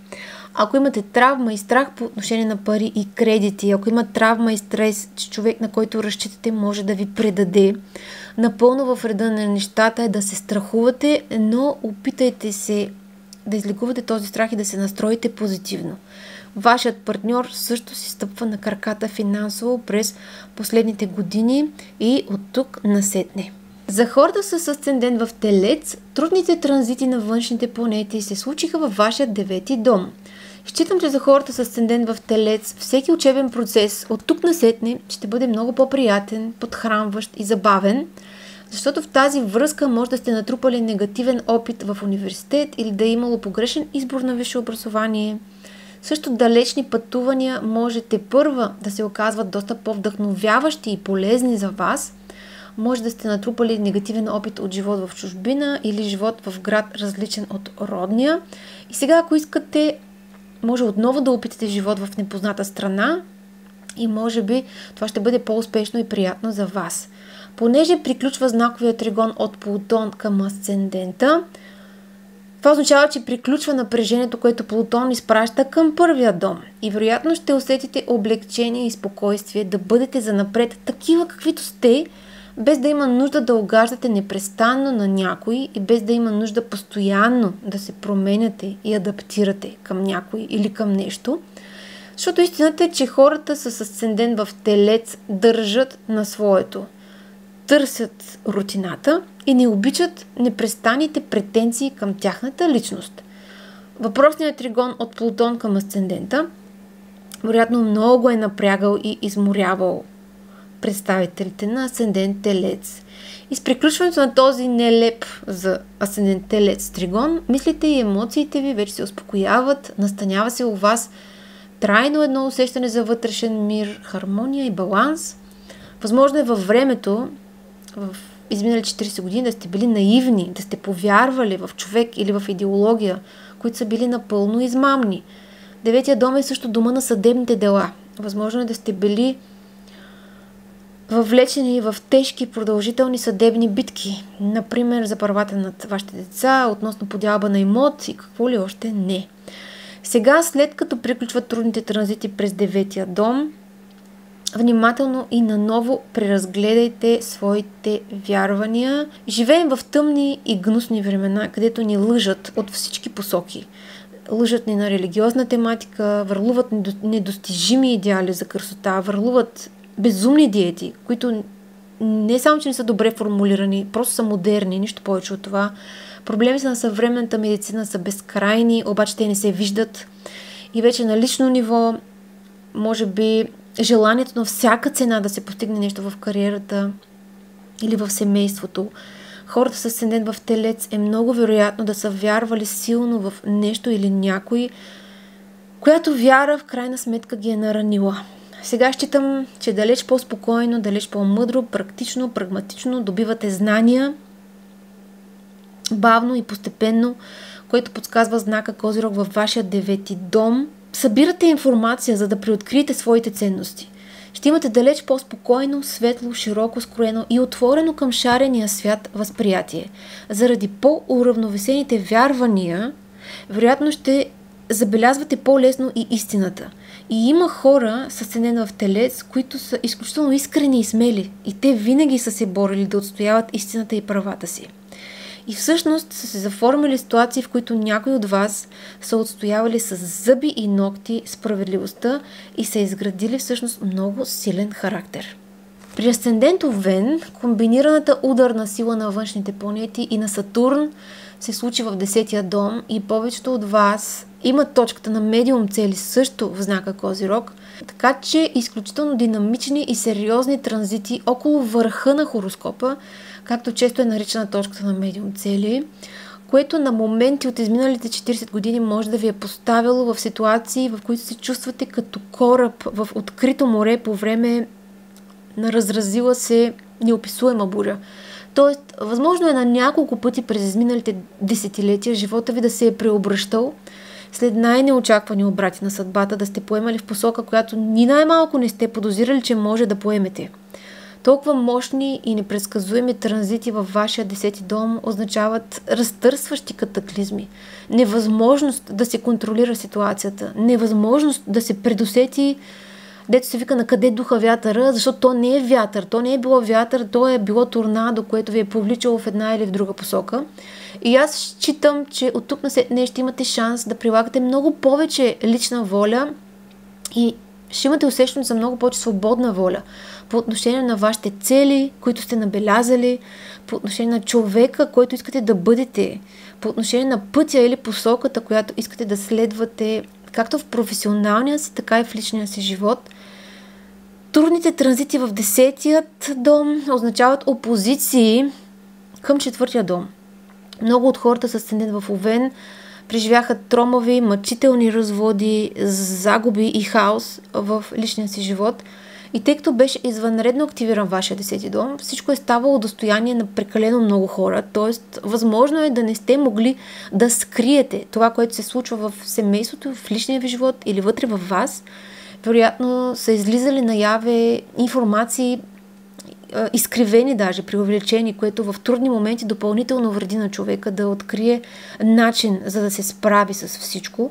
Ако имате травма и страх по отношение на пари и кредити, ако има травма и стрес, че човек, на който разчитате, може да ви предаде, напълно в реда на нещата е да се страхувате, но опитайте се да излекувате този страх и да се настроите позитивно. Вашият партньор също си стъпва на краката финансово през последните години и от тук насетне. За хората с асцендент в Телец, трудните транзити на външните планети се случиха във вашия 9-ти дом. Считам, че за хората с асцендент в Телец всеки учебен процес от тук насетне ще бъде много по-приятен, подхранващ и забавен, защото в тази връзка може да сте натрупали негативен опит в университет или да е имало погрешен избор на висше образование. Също далечни пътувания можете първа да се оказват доста по-вдъхновяващи и полезни за вас. Може да сте натрупали негативен опит от живот в чужбина или живот в град различен от родния. И сега, ако искате, може отново да опитате живот в непозната страна и може би това ще бъде по-успешно и приятно за вас. Понеже приключва знаковия тригон от Плутон към асцендента, това означава, че приключва напрежението, което Плутон изпраща към първия дом. И вероятно ще усетите облегчение и спокойствие да бъдете занапред такива каквито сте, без да има нужда да огаждате непрестанно на някой и без да има нужда постоянно да се променяте и адаптирате към някой или към нещо. Защото истината е, че хората с асцендент в Телец държат на своето. Търсят рутината и не обичат непрестанните претенции към тяхната личност. Въпросният тригон от Плутон към асцендента вероятно много е напрягал и изморявал представителите на асцендент Телец. И с приключването на този нелеп за асцендент Телец тригон, мислите и емоциите ви вече се успокояват, настанява се у вас трайно едно усещане за вътрешен мир, хармония и баланс. Възможно е във времето, в изминали 40 години, да сте били наивни, да сте повярвали в човек или в идеология, които са били напълно измамни. Деветия дом е също дома на съдебните дела. Възможно е да сте били въвлечени в тежки продължителни съдебни битки. Например, за правата над вашите деца, относно подялба на имот и какво ли още не. Сега, след като приключват трудните транзити през деветия дом, внимателно и наново преразгледайте своите вярвания. Живеем в тъмни и гнусни времена, където ни лъжат от всички посоки. Лъжат ни на религиозна тематика, върлуват недостижими идеали за красота, върлуват безумни диети, които не само, че не са добре формулирани, просто са модерни, нищо повече от това. Проблемите на съвременната медицина са безкрайни, обаче те не се виждат. И вече на лично ниво, може би, желанието на всяка цена да се постигне нещо в кариерата или в семейството. Хората с асцендент в Телец е много вероятно да са вярвали силно в нещо или някой, която вяра в крайна сметка ги е наранила. Сега считам, че далеч по-спокойно, далеч по-мъдро, практично, прагматично добивате знания, бавно и постепенно, което подсказва знака Козирог във вашия девети дом. Събирате информация, за да преоткриете своите ценности. Ще имате далеч по-спокойно, светло, широко скроено и отворено към шарения свят възприятие. Заради по-уравновесените вярвания, вероятно ще забелязвате по-лесно и истината. И има хора с асцендент в Телец, които са изключително искрени и смели. И те винаги са се борили да отстояват истината и правата си. И всъщност са се заформили ситуации, в които някои от вас са отстоявали с зъби и ногти справедливостта и са изградили всъщност много силен характер. При асцендент Овен, комбинираната ударна сила на външните планети и на Сатурн се случи в 10-я дом и повечето от вас имат точката на медиум цели също в знака Козирог, така че изключително динамични и сериозни транзити около върха на хороскопа, както често е наричана точката на медиум цели, което на моменти от изминалите 40 години може да ви е поставило в ситуации, в които се чувствате като кораб в открито море по време на разразила се неописуема буря. Тоест, възможно е на няколко пъти през изминалите десетилетия живота ви да се е преобръщал след най-неочаквани обрати на съдбата, да сте поемали в посока, която ни най-малко не сте подозирали, че може да поемете. Толкова мощни и непредсказуеми транзити във вашия 10-ти дом означават разтърсващи катаклизми, невъзможност да се контролира ситуацията, невъзможност да се предусети, дето се вика на къде духа вятъра, защото то не е вятър, то не е било вятър, то е било торнадо, което ви е повличало в една или в друга посока. И аз считам, че от тук насетне ще имате шанс да прилагате много повече лична воля и ще имате усещане за много повече свободна воля по отношение на вашите цели, които сте набелязали, по отношение на човека, който искате да бъдете, по отношение на пътя или посоката, която искате да следвате, както в професионалния си, така и в личния си живот. Трудните транзити в 10-тият дом означават опозиции към 4-тия дом. Много от хората с асцендент в Овен преживяха тромави, мъчителни разводи, загуби и хаос в личния си живот. И тъй като беше извънредно активиран вашия 10-ти дом, всичко е ставало достояние на прекалено много хора. Тоест, възможно е да не сте могли да скриете това, което се случва в семейството, в личния ви живот или вътре във вас. Вероятно са излизали наяве информации, изкривени даже, преувеличени, което в трудни моменти допълнително вреди на човека да открие начин, за да се справи с всичко.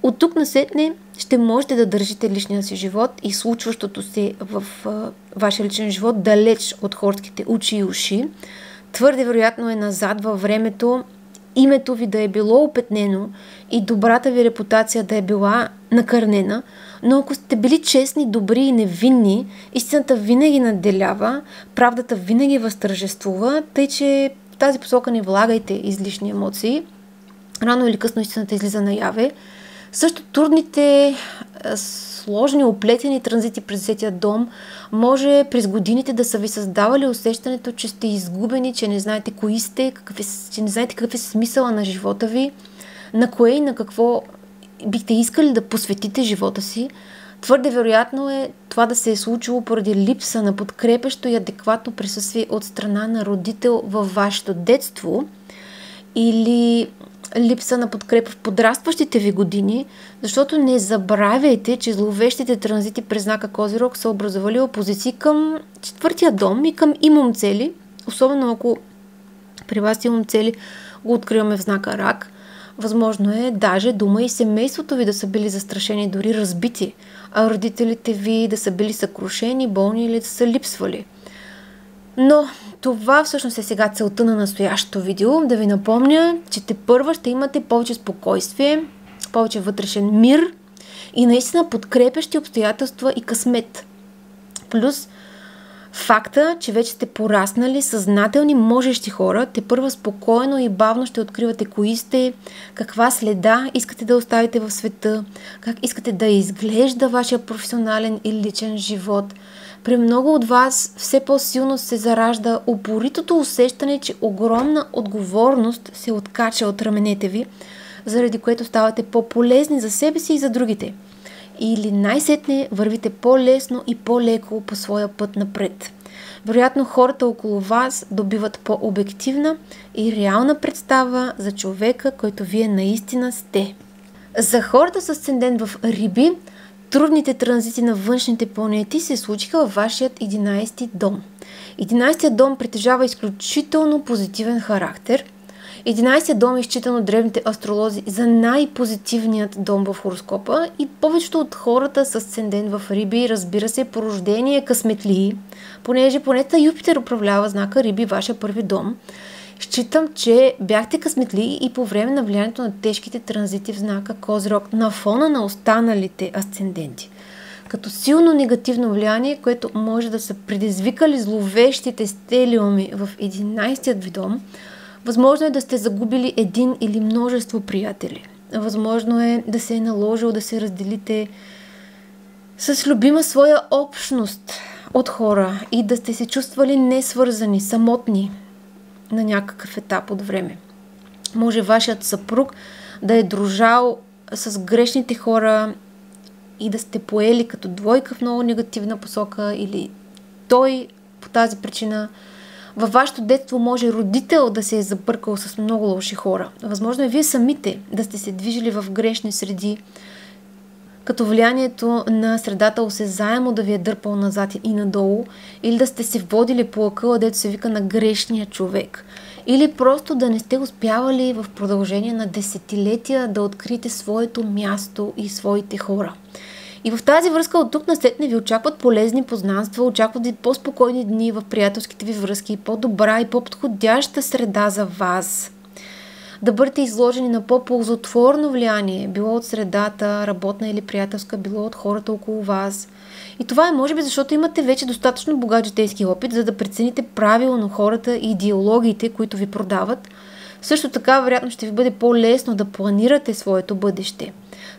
От тук насетне ще можете да държите личния си живот и случващото се в вашия личен живот далеч от хорските очи и уши. Твърде вероятно е назад във времето името ви да е било опетнено и добрата ви репутация да е била накърнена, но ако сте били честни, добри и невинни, истината винаги надделява, правдата винаги възтържествува, тъй че в тази посока не влагайте излишни емоции. Рано или късно истината излиза наяве. Също трудните, сложни, оплетени транзити през 10-тия дом може през годините да са ви създавали усещането, че сте изгубени, че не знаете кои сте, че не знаете какъв е смисъла на живота ви, на кое и на какво бихте искали да посветите живота си. Твърде вероятно е това да се е случило поради липса на подкрепящо и адекватно присъствие от страна на родител във вашето детство или липса на подкрепа в подрастващите ви години, защото не забравяйте, че зловещите транзити през знака Козирог са образували опозиции към 4-тия дом и към имам цели, особено ако при вас имам цели го откриваме в знака Рак. Възможно е даже дома и семейството ви да са били застрашени, дори разбити, а родителите ви да са били съкрушени, болни или да са липсвали. Но това всъщност е сега целта на настоящото видео. Да ви напомня, че тепърва ще имате повече спокойствие, повече вътрешен мир и наистина подкрепящи обстоятелства и късмет. Плюс факта, че вече сте пораснали, съзнателни, можещи хора, тепърва спокойно и бавно ще откривате кои сте, каква следа искате да оставите в света, как искате да изглежда вашия професионален и личен живот. При много от вас все по-силно се заражда упоритото усещане, че огромна отговорност се откача от раменете ви, заради което ставате по-полезни за себе си и за другите. Или най-сетне вървите по-лесно и по-леко по своя път напред. Вероятно хората около вас добиват по-обективна и реална представа за човека, който вие наистина сте. За хората с асцендент в Риби, трудните транзити на външните планети се случиха във вашият 11-ти дом. 11-тият дом притежава изключително позитивен характер. 11-тият дом е изчитан от древните астролози за най-позитивният дом в хороскопа и повечето от хората с асцендент в Риби, разбира се, по рождение късметлии, понеже планета Юпитер управлява знака Риби, вашия първи дом. Считам, че бяхте късметли и по време на влиянието на тежките транзити в знака Козирог на фона на останалите асценденти. Като силно негативно влияние, което може да са предизвикали зловещите стелиуми в 11-тият ви дом, възможно е да сте загубили един или множество приятели. Възможно е да се е наложило да се разделите с любима своя общност от хора и да сте се чувствали несвързани, самотни на някакъв етап от време. Може вашият съпруг да е дружал с грешните хора и да сте поели като двойка в много негативна посока или той по тази причина. Във вашето детство може родител да се е забъркал с много лоши хора. Възможно е вие самите да сте се движили в грешни среди, като влиянието на средата осезаемо да ви е дърпал назад и надолу, или да сте се водили по акъла, дето се вика на грешния човек. Или просто да не сте успявали в продължение на десетилетия да откриете своето място и своите хора. И в тази връзка от тук насетне ви очакват полезни познанства, очакват ви по-спокойни дни в приятелските ви връзки, по-добра и по-подходяща среда за вас. Да бъдете изложени на по-ползотворно влияние, било от средата, работна или приятелска, било от хората около вас. И това е може би защото имате вече достатъчно богат житейски опит, за да прецените правилно хората и идеологиите, които ви продават. Също така, вероятно, ще ви бъде по-лесно да планирате своето бъдеще.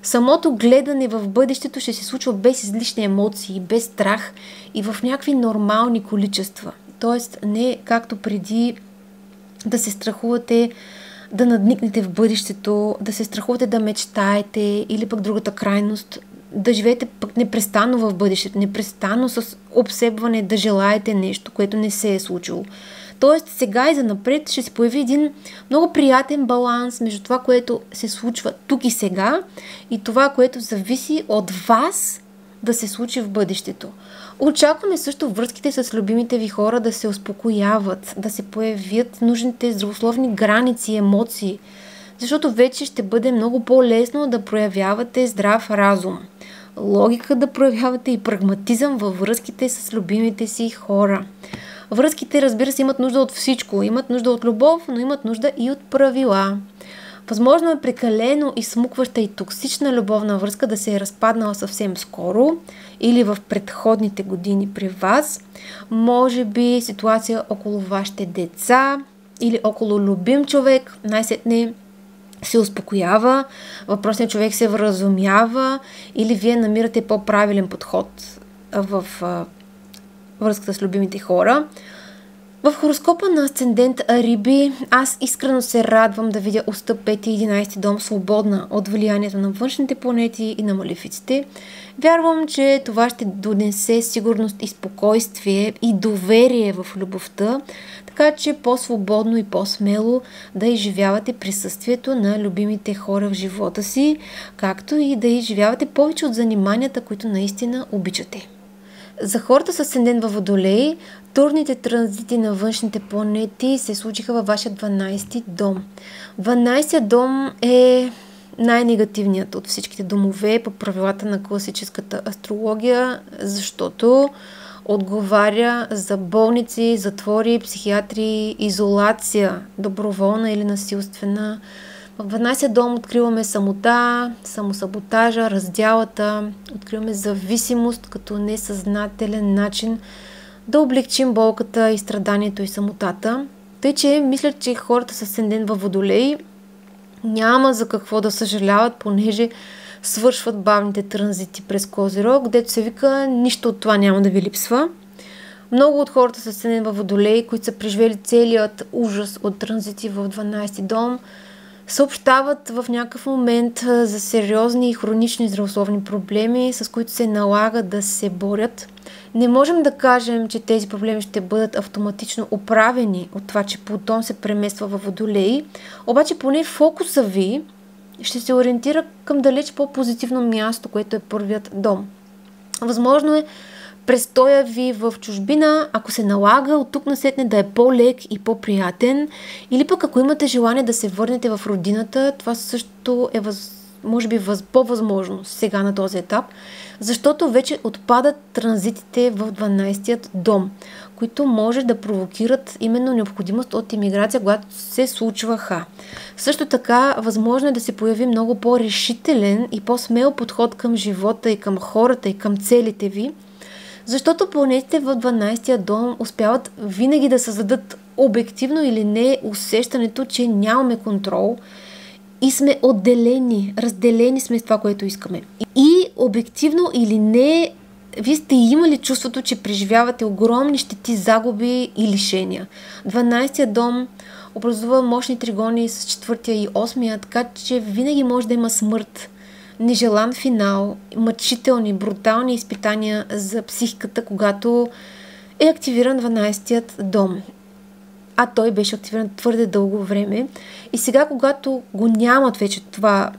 Самото гледане в бъдещето ще се случва без излишни емоции, без страх и в някакви нормални количества. Тоест, не както преди да се страхувате да надникнете в бъдещето, да се страхувате да мечтаете или пък другата крайност, да живеете пък непрестанно в бъдещето, непрестанно с обсебване да желаете нещо, което не се е случило. Тоест сега и занапред ще се появи един много приятен баланс между това, което се случва тук и сега и това, което зависи от вас да се случи в бъдещето. Очакваме също връзките с любимите ви хора да се успокояват, да се появят нужните здравословни граници и емоции, защото вече ще бъде много по-лесно да проявявате здрав разум, логика да проявявате и прагматизъм във връзките с любимите си хора. Връзките, разбира се, имат нужда от всичко. Имат нужда от любов, но имат нужда и от правила. Възможно е прекалено изсмукваща и токсична любовна връзка да се е разпаднала съвсем скоро или в предходните години при вас. Може би ситуация около вашите деца или около любим човек най-сетне се успокоява, въпросният човек се вразумява или вие намирате по-правилен подход в връзката с любимите хора. В хороскопа на асцендент Риби аз искрено се радвам да видя оста 5 и 11 дом свободна от влиянието на външните планети и на малефиците. Вярвам, че това ще донесе сигурност и спокойствие и доверие в любовта, така че по-свободно и по-смело да изживявате присъствието на любимите хора в живота си, както и да изживявате повече от заниманията, които наистина обичате. За хората с асцендент във Водолей, турните транзити на външните планети се случиха във вашия 12-ти дом. 12-тият дом е най-негативният от всичките домове по правилата на класическата астрология, защото отговаря за болници, затвори, психиатри, изолация, доброволна или насилствена. В 12 дом откриваме самота, самосаботажа, раздялата, откриваме зависимост като несъзнателен начин да облегчим болката и страданието и самотата. Тъй, че мисля, че хората с асцендент във Водолей няма за какво да съжаляват, понеже свършват бавните транзити през Козирог, където се вика нищо от това няма да ви липсва. Много от хората с асцендент във Водолей, които са преживели целият ужас от транзити в 12 дом, съобщават в някакъв момент за сериозни и хронични здравословни проблеми, с които се налага да се борят. Не можем да кажем, че тези проблеми ще бъдат автоматично оправени от това, че Плутон се премества във Водолей, обаче поне фокуса ви ще се ориентира към далеч по-позитивно място, което е първият дом. Възможно е престоя ви в чужбина, ако се налага от тук насетне да е по-лек и по-приятен, или пък ако имате желание да се върнете в родината, това също е може би по-възможно сега на този етап, защото вече отпадат транзитите в 12-тият дом, които може да провокират именно необходимост от имиграция, когато се случваха. Също така, възможно е да се появи много по-решителен и по-смел подход към живота и към хората и към целите ви, защото планетите в 12-тия дом успяват винаги да създадат обективно или не усещането, че нямаме контрол и сме отделени, разделени сме с това, което искаме. И обективно или не, вие сте имали чувството, че преживявате огромни щети, загуби и лишения. 12-тия дом образува мощни тригони с 4-тия и 8-я, така че винаги може да има смърт, нежелан финал, мъчителни, брутални изпитания за психиката, когато е активиран 12-тият дом. А той беше активиран твърде дълго време. И сега, когато го нямат вече това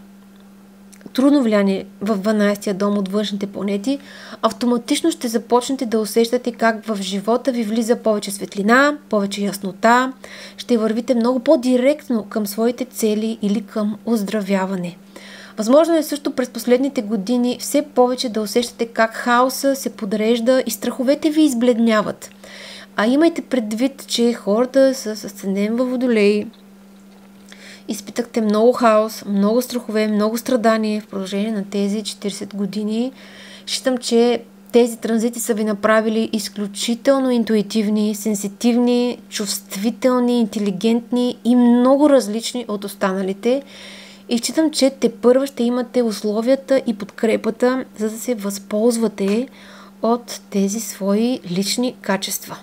трудно влияние в 12-тия дом от външните планети, автоматично ще започнете да усещате как в живота ви влиза повече светлина, повече яснота, ще вървите много по-директно към своите цели или към оздравяване. Възможно е също през последните години все повече да усещате как хаоса се подрежда и страховете ви избледняват. А имайте предвид, че хората с асцендент във Водолей изпитахте много хаос, много страхове, много страдания в продължение на тези 40 години. Считам, че тези транзити са ви направили изключително интуитивни, сенситивни, чувствителни, интелигентни и много различни от останалите. И считам, че тепърва ще имате условията и подкрепата, за да се възползвате от тези свои лични качества.